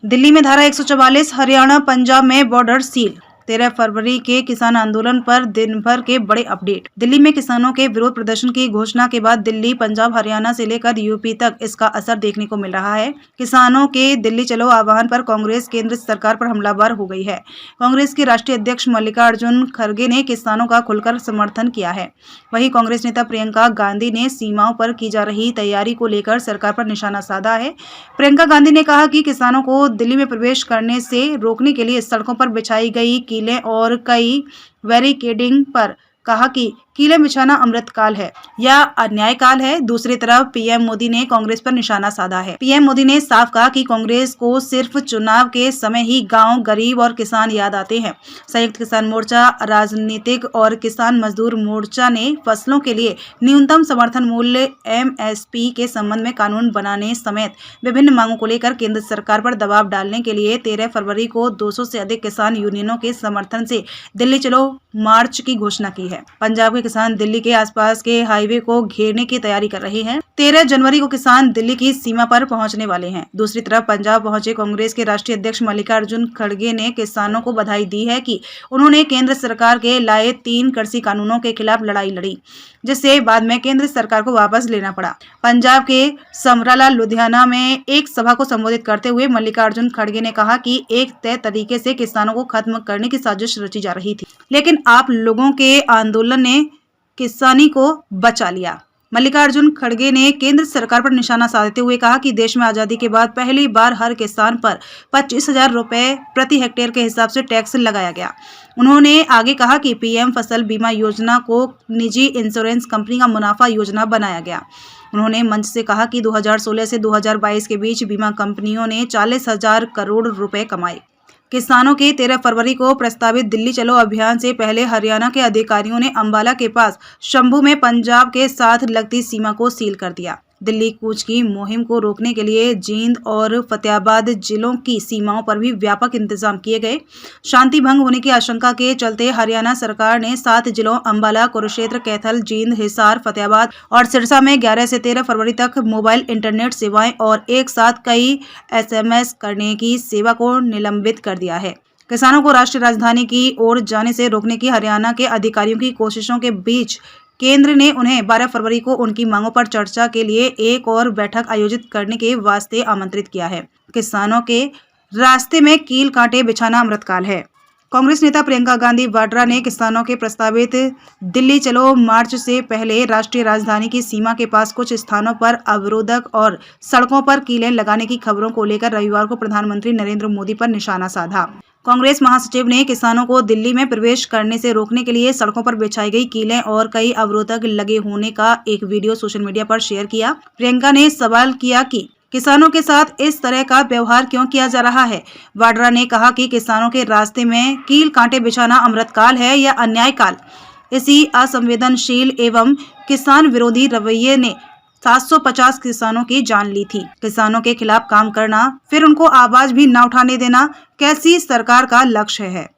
दिल्ली में धारा 144, हरियाणा पंजाब में बॉर्डर सील। 13 फरवरी के किसान आंदोलन पर दिन भर के बड़े अपडेट। दिल्ली में किसानों के विरोध प्रदर्शन की घोषणा के बाद दिल्ली, पंजाब, हरियाणा से लेकर यूपी तक इसका असर देखने को मिल रहा है। किसानों के दिल्ली चलो आह्वान पर कांग्रेस केंद्र सरकार पर हमलावर हो गई है। कांग्रेस के राष्ट्रीय अध्यक्ष मल्लिकार्जुन खड़गे ने किसानों का खुलकर समर्थन किया है। वहीं कांग्रेस नेता प्रियंका गांधी ने सीमाओं पर की जा रही तैयारी को लेकर सरकार पर निशाना साधा है। प्रियंका गांधी ने कहा कि किसानों को दिल्ली में प्रवेश करने से रोकने के लिए सड़कों पर बिछाई गई कीलें और कई बैरिकेडिंग पर कहा कि कीलें बिछाना अमृतकाल है या अन्याय काल है। दूसरी तरफ पीएम मोदी ने कांग्रेस पर निशाना साधा है। पीएम मोदी ने साफ कहा कि कांग्रेस को सिर्फ चुनाव के समय ही गांव, गरीब और किसान याद आते हैं। संयुक्त किसान मोर्चा, राजनीतिक और किसान मजदूर मोर्चा ने फसलों के लिए न्यूनतम समर्थन मूल्य MSP के संबंध में कानून बनाने समेत विभिन्न मांगों को लेकर केंद्र सरकार पर दबाव डालने के लिए 13 फरवरी को 200 से अधिक किसान यूनियनों के समर्थन से दिल्ली चलो मार्च की घोषणा की है। पंजाब के किसान दिल्ली के आसपास के हाईवे को घेरने की तैयारी कर रहे हैं। 13 जनवरी को किसान दिल्ली की सीमा पर पहुंचने वाले हैं। दूसरी तरफ पंजाब पहुंचे कांग्रेस के राष्ट्रीय अध्यक्ष मल्लिकार्जुन खड़गे ने किसानों को बधाई दी है कि उन्होंने केंद्र सरकार के लाए 3 कृषि कानूनों के खिलाफ लड़ाई लड़ी, जिससे बाद में केंद्र सरकार को वापस लेना पड़ा। पंजाब के समराला, लुधियाना में एक सभा को संबोधित करते हुए मल्लिकार्जुन खड़गे ने कहा कि एक तय तरीके से किसानों को खत्म करने की साजिश रची जा रही थी, लेकिन आप लोगों के आंदोलन ने किसानी को बचा लिया। मल्लिकार्जुन खड़गे ने केंद्र सरकार पर निशाना साधते हुए कहा कि देश में आजादी के बाद पहली बार हर किसान पर 25,000 रुपए प्रति हेक्टेयर के हिसाब से टैक्स लगाया गया। उन्होंने आगे कहा कि पीएम फसल बीमा योजना को निजी इंश्योरेंस कंपनी का मुनाफा योजना बनाया गया। उन्होंने मंच से कहा कि 2016 से 2022 के बीच बीमा कंपनियों ने 40,000 करोड़ रुपए कमाए। किसानों के 13 फरवरी को प्रस्तावित दिल्ली चलो अभियान से पहले हरियाणा के अधिकारियों ने अंबाला के पास शंभू में पंजाब के साथ लगती सीमा को सील कर दिया। दिल्ली कूच की मुहिम को रोकने के लिए जींद और फतेहाबाद जिलों की सीमाओं पर भी व्यापक इंतजाम किए गए। शांति भंग होने की आशंका के चलते हरियाणा सरकार ने 7 जिलों अंबाला, कुरुक्षेत्र, कैथल, जींद, हिसार, फतेहाबाद और सिरसा में 11 से 13 फरवरी तक मोबाइल इंटरनेट सेवाएं और एक साथ कई SMS करने की सेवा को निलंबित कर दिया है। किसानों को राष्ट्रीय राजधानी की ओर जाने से रोकने की हरियाणा के अधिकारियों की कोशिशों के बीच केंद्र ने उन्हें 12 फरवरी को उनकी मांगों पर चर्चा के लिए एक और बैठक आयोजित करने के वास्ते आमंत्रित किया है। किसानों के रास्ते में कील कांटे बिछाना अमृतकाल है। कांग्रेस नेता प्रियंका गांधी वाड्रा ने किसानों के प्रस्तावित दिल्ली चलो मार्च से पहले राष्ट्रीय राजधानी की सीमा के पास कुछ स्थानों पर अवरोधक और सड़कों पर कीलें लगाने की खबरों को लेकर रविवार को प्रधानमंत्री नरेंद्र मोदी पर निशाना साधा। कांग्रेस महासचिव ने किसानों को दिल्ली में प्रवेश करने से रोकने के लिए सड़कों पर बिछाई गई कीलें और कई अवरोधक लगे होने का एक वीडियो सोशल मीडिया पर शेयर किया। प्रियंका ने सवाल किया कि किसानों के साथ इस तरह का व्यवहार क्यों किया जा रहा है। वाड्रा ने कहा कि किसानों के रास्ते में कील कांटे बिछाना अमृतकाल है या अन्याय काल। इसी असंवेदनशील एवं किसान विरोधी रवैये ने 750 किसानों की जान ली थी। किसानों के खिलाफ काम करना, फिर उनको आवाज भी न उठाने देना, कैसी सरकार का लक्ष्य है।